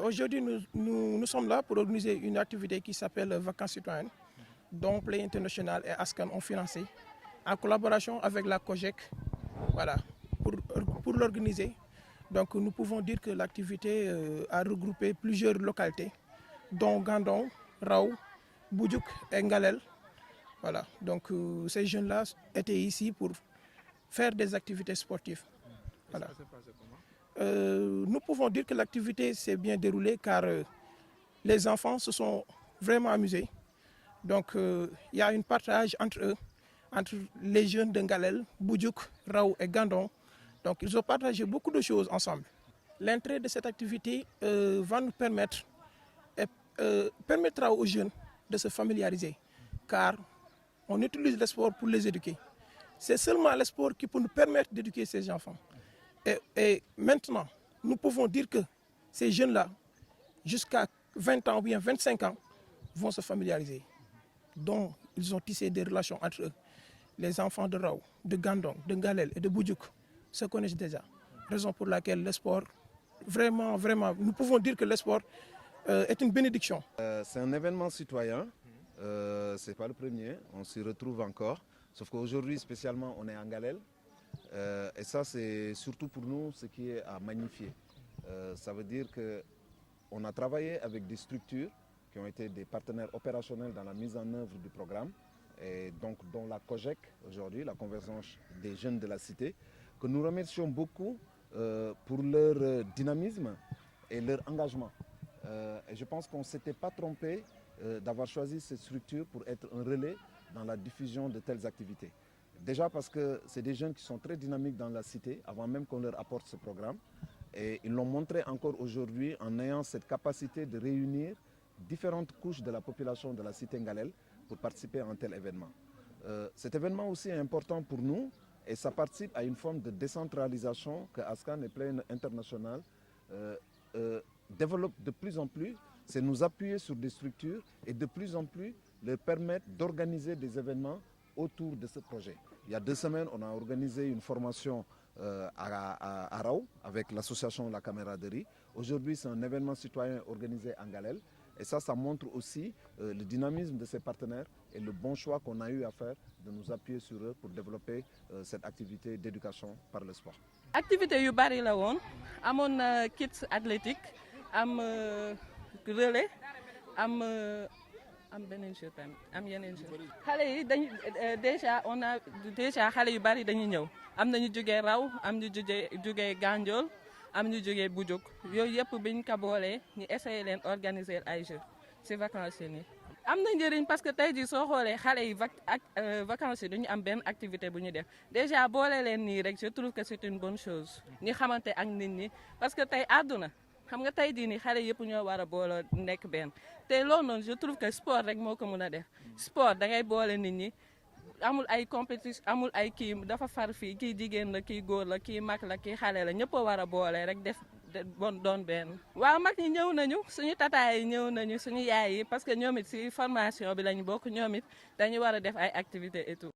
Aujourd'hui, nous sommes là pour organiser une activité qui s'appelle Vacances citoyennes, dont Play International et Ascan ont financé, en collaboration avec la COGEC, voilà, pour l'organiser. Donc nous pouvons dire que l'activité a regroupé plusieurs localités, dont Gandon, Rao, Boudjouk et Ngalel. Voilà. Donc ces jeunes-là étaient ici pour faire des activités sportives. Voilà. Ça s'est passé comment? Nous pouvons dire que l'activité s'est bien déroulée car les enfants se sont vraiment amusés. Donc il y a un partage entre eux, entre les jeunes de Ngalel, Boudjouk, Rao et Gandon. Donc ils ont partagé beaucoup de choses ensemble. L'entrée de cette activité va nous permettre et permettra aux jeunes de se familiariser car on utilise le sport pour les éduquer. C'est seulement le sport qui peut nous permettre d'éduquer ces enfants. Et maintenant, nous pouvons dire que ces jeunes-là, jusqu'à 20 ans ou bien 25 ans, vont se familiariser. Donc, ils ont tissé des relations entre eux. Les enfants de Rao, de Gandon, de Ngalel et de Boudjouk se connaissent déjà. Raison pour laquelle le sport, vraiment, nous pouvons dire que le sport est une bénédiction. C'est un événement citoyen, ce n'est pas le premier, on s'y retrouve encore. Sauf qu'aujourd'hui, spécialement, on est en Ngalel. Et ça, c'est surtout pour nous ce qui est à magnifier. Ça veut dire qu'on a travaillé avec des structures qui ont été des partenaires opérationnels dans la mise en œuvre du programme, et donc dont la COGEC aujourd'hui, la Convergence des jeunes de la cité, que nous remercions beaucoup pour leur dynamisme et leur engagement. Et je pense qu'on ne s'était pas trompé d'avoir choisi cette structure pour être un relais dans la diffusion de telles activités. Déjà parce que c'est des jeunes qui sont très dynamiques dans la cité, avant même qu'on leur apporte ce programme. Et ils l'ont montré encore aujourd'hui en ayant cette capacité de réunir différentes couches de la population de la cité Ngalel pour participer à un tel événement. Cet événement aussi est important pour nous et ça participe à une forme de décentralisation que Ascan et Play International développent de plus en plus. C'est nous appuyer sur des structures et de plus en plus leur permettre d'organiser des événements autour de ce projet. Il y a 2 semaines, on a organisé une formation à Rao avec l'association La Camaraderie. Aujourd'hui, c'est un événement citoyen organisé en Ngalel. Et ça montre aussi le dynamisme de ces partenaires et le bon choix qu'on a eu à faire de nous appuyer sur eux pour développer cette activité d'éducation par le sport. Activité yu bari la woon amoon na kids athlétique am relais am beneen jeu tamit am yeneen jeu. Xale yi dañ déjà xale yu bari dañuy ñëw am na ñu jógee Raw am ñu jógee Gandiol am ñu jógee Boudjouk yooyu yëpp biñ ko boolee ñu essayé leen organiser ay jeux ci vacances yi nii. am na njëriñ parce que tey jii soo xoolee xale yi vacances yi duñu am benn activité bu ñu def déjà boole leen nii rek je trouve que c'est une bonne chose ñu xamante ak nit ñi parce que tey àdduna xam nga tey jii nii xale yëpp ñoo war a booloo nekk benn te loolu noonu je trouve que sport rek moo ko mën a def sport da ngay boole nit ñi amul ay compétition amul ay kii dafa far fii kii jigéen la kii góor la kii mag la kii xale la ñëpp a war a boole rek def doon benn. waaw mag ñi ñëw nañu suñu tataay yi ñëw nañu suñu yaay yi parce que ñoom it ci formation bi lañu bokk ñoom it dañu war a def ay activités et tout.